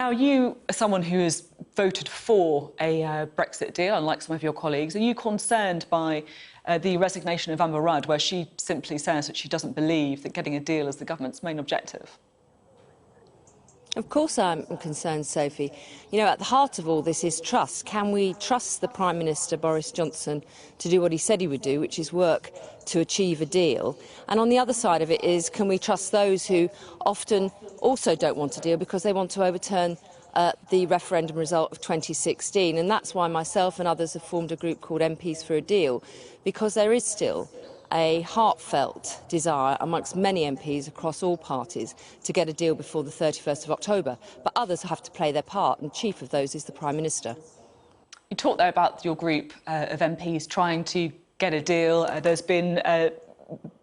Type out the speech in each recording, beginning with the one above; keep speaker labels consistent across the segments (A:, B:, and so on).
A: Now, you are someone who has voted for a Brexit deal, unlike some of your colleagues. Are you concerned by the resignation of Amber Rudd, where she simply says that she doesn't believe that getting a deal is the government's main objective?
B: Of course I'm concerned, Sophie. You know, at the heart of all this is trust. Can we trust the Prime Minister, Boris Johnson, to do what he said he would do, which is work to achieve a deal? And on the other side of it is, can we trust those who often also don't want a deal because they want to overturn the referendum result of 2016? And that's why myself and others have formed a group called MPs for a Deal, because there is still a heartfelt desire amongst many MPs across all parties to get a deal before the 31st of October. But others have to play their part, and chief of those is the Prime Minister.
A: You talked there about your group of MPs trying to get a deal. There's been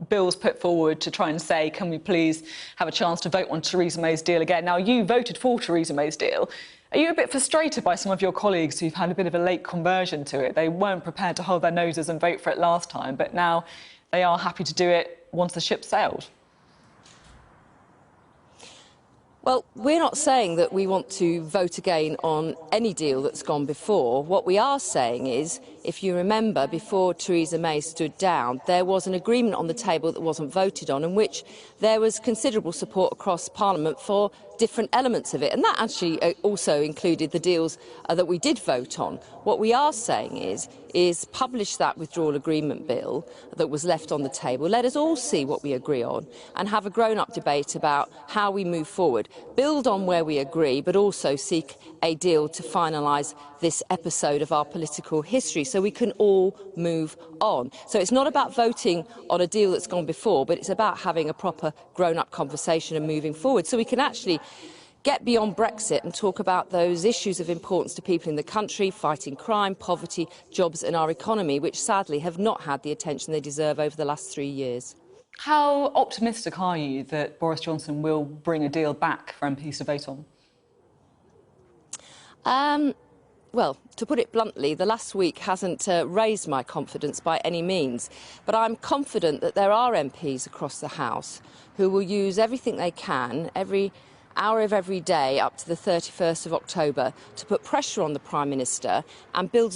A: bills put forward to try and say, can we please have a chance to vote on Theresa May's deal again? Now, you voted for Theresa May's deal. Are you a bit frustrated by some of your colleagues who've had a bit of a late conversion to it? They weren't prepared to hold their noses and vote for it last time, but now they are happy to do it once the ship sailed.
B: Well, we're not saying that we want to vote again on any deal that's gone before. What we are saying is, if you remember, before Theresa May stood down, there was an agreement on the table that wasn't voted on, in which there was considerable support across Parliament for different elements of it. And that actually also included the deals that we did vote on. What we are saying is publish that withdrawal agreement bill that was left on the table. Let us all see what we agree on and have a grown-up debate about how we move forward. Build on where we agree, but also seek a deal to finalise this episode of our political history so we can all move on. So it's not about voting on a deal that's gone before, but it's about having a proper grown-up conversation and moving forward so we can actually get beyond Brexit and talk about those issues of importance to people in the country, fighting crime, poverty, jobs and our economy, which sadly have not had the attention they deserve over the last 3 years.
A: How optimistic are you that Boris Johnson will bring a deal back for MPs to vote on?
B: Well, to put it bluntly, the last week hasn't raised my confidence by any means. But I'm confident that there are MPs across the House who will use everything they can, every hour of every day up to the 31st of October, to put pressure on the Prime Minister and build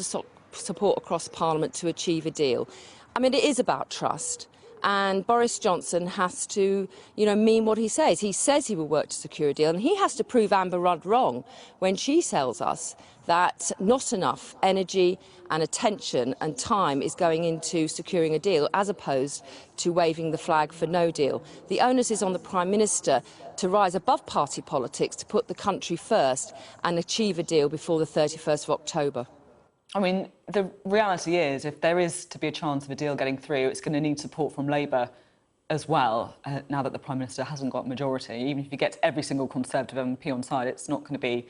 B: support across Parliament to achieve a deal. I mean, it is about trust. And Boris Johnson has to, mean what he says. He says he will work to secure a deal, and he has to prove Amber Rudd wrong when she tells us that not enough energy and attention and time is going into securing a deal, as opposed to waving the flag for no deal. The onus is on the Prime Minister to rise above party politics, to put the country first and achieve a deal before the 31st of October.
A: I mean, the reality is, if there is to be a chance of a deal getting through, it's going to need support from Labour as well, now that the Prime Minister hasn't got a majority. Even if he gets every single Conservative MP on side, it's not going to be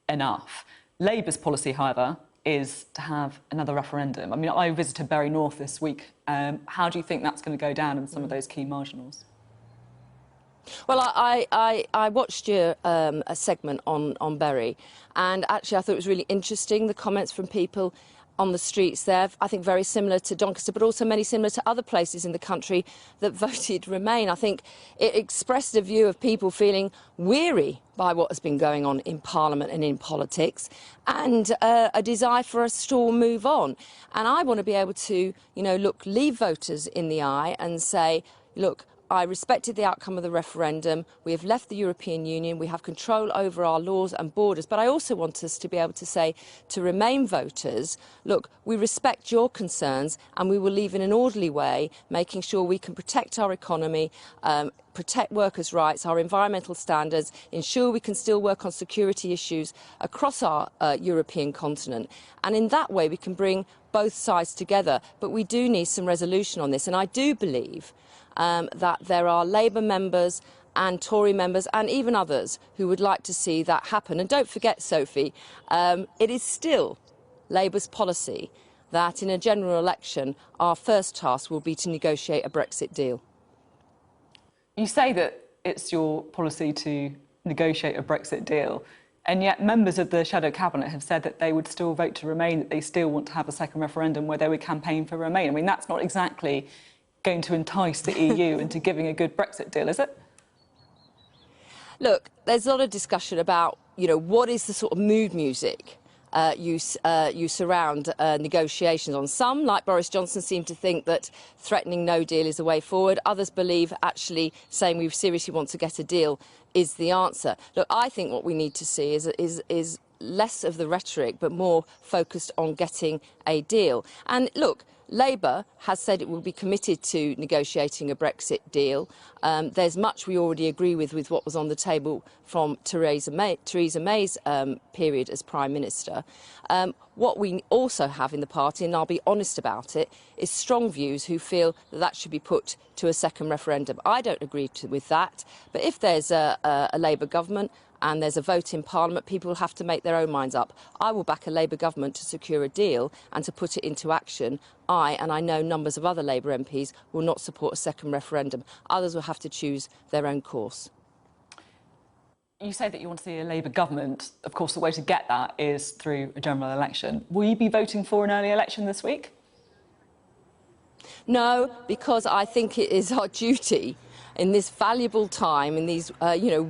A: enough. Labour's policy, however, is to have another referendum. I mean, I visited Bury North this week. How do you think that's going to go down in some of those key marginals?
B: Well, I watched a segment on Bury, and actually I thought it was really interesting, the comments from people on the streets there. I think very similar to Doncaster, but also many similar to other places in the country that voted Remain. I think it expressed a view of people feeling weary by what has been going on in Parliament and in politics, and a desire for us to all move on. And I want to be able to, leave voters in the eye and say, look, I respected the outcome of the referendum. We have left the European Union. We have control over our laws and borders. But I also want us to be able to say to Remain voters, look, we respect your concerns and we will leave in an orderly way, making sure we can protect our economy, protect workers' rights, our environmental standards, ensure we can still work on security issues across our European continent. And in that way, we can bring both sides together. But we do need some resolution on this. And I do believe that there are Labour members and Tory members and even others who would like to see that happen. And don't forget, Sophie, it is still Labour's policy that in a general election our first task will be to negotiate a Brexit deal.
A: You say that it's your policy to negotiate a Brexit deal, and yet members of the Shadow Cabinet have said that they would still vote to Remain, that they still want to have a second referendum where they would campaign for Remain. I mean, that's not exactly going to entice the EU into giving a good Brexit deal, is it?
B: Look, there's a lot of discussion about what is the sort of mood music you surround negotiations on? Some, like Boris Johnson, seem to think that threatening no deal is the way forward. Others believe actually saying we seriously want to get a deal is the answer. Look, I think what we need to see is less of the rhetoric, but more focused on getting a deal. And look, Labour has said it will be committed to negotiating a Brexit deal. There's much we already agree with what was on the table from Theresa May's period as Prime Minister. What we also have in the party, and I'll be honest about it, is strong views who feel that that should be put to a second referendum. I don't agree with that, but if there's a Labour government and there's a vote in Parliament, people will have to make their own minds up. I will back a Labour government to secure a deal and to put it into action. And I know numbers of other Labour MPs will not support a second referendum. Others will have to choose their own course.
A: You say that you want to see a Labour government. Of course, the way to get that is through a general election. Will you be voting for an early election this week?
B: No, because I think it is our duty in this valuable time, in these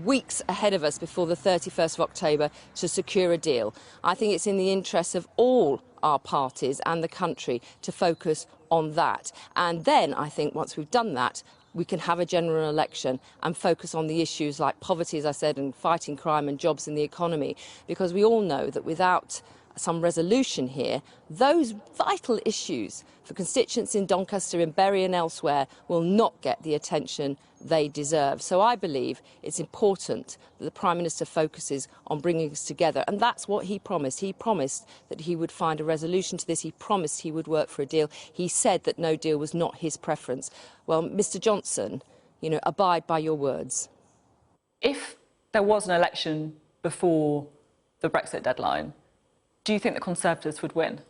B: weeks ahead of us before the 31st of October, to secure a deal. I think it's in the interests of all our parties and the country to focus on that. And then I think once we've done that, we can have a general election and focus on the issues like poverty, as I said, and fighting crime and jobs in the economy. Because we all know that without some resolution here, those vital issues for constituents in Doncaster, in Bury and elsewhere will not get the attention they deserve. So I believe it's important that the Prime Minister focuses on bringing us together, and that's what he promised. He promised that he would find a resolution to this. He promised he would work for a deal. He said that no deal was not his preference. Well, Mr Johnson, abide by your words.
A: If there was an election before the Brexit deadline, do you think the Conservatives would win?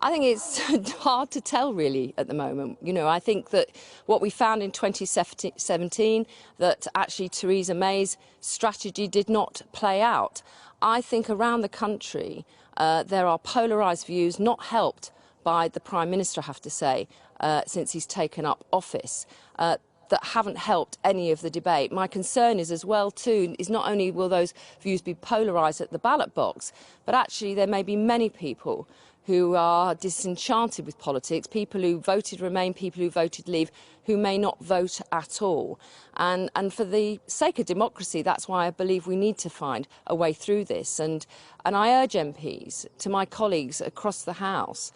B: I think it's hard to tell, really, at the moment. I think that what we found in 2017, that actually Theresa May's strategy did not play out. I think around the country there are polarised views, not helped by the Prime Minister, I have to say, since he's taken up office, that haven't helped any of the debate. My concern is as well, too, is not only will those views be polarised at the ballot box, but actually there may be many people who are disenchanted with politics, people who voted Remain, people who voted Leave, who may not vote at all. And for the sake of democracy, that's why I believe we need to find a way through this. And I urge MPs, to my colleagues across the House,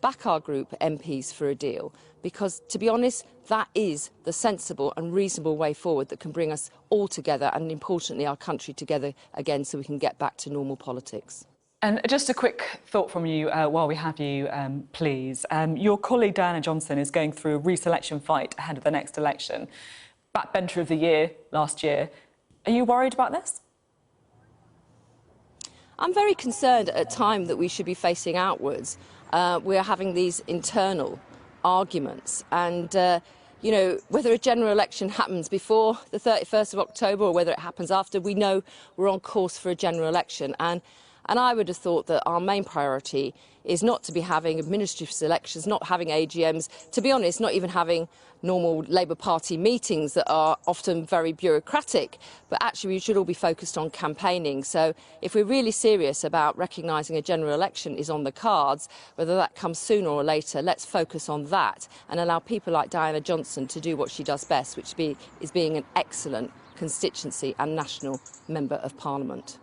B: back our group MPs for a deal, because, to be honest, that is the sensible and reasonable way forward that can bring us all together and, importantly, our country together again so we can get back to normal politics.
A: And just a quick thought from you while we have you, please. Your colleague Diana Johnson is going through a re-selection fight ahead of the next election. Backbencher of the year last year. Are you worried about this?
B: I'm very concerned at a time that we should be facing outwards. We're having these internal arguments and whether a general election happens before the 31st of October or whether it happens after, we know we're on course for a general election. And I would have thought that our main priority is not to be having administrative elections, not having AGMs, to be honest, not even having normal Labour Party meetings that are often very bureaucratic, but actually we should all be focused on campaigning. So if we're really serious about recognising a general election is on the cards, whether that comes sooner or later, let's focus on that and allow people like Diana Johnson to do what she does best, which is being an excellent constituency and national Member of Parliament.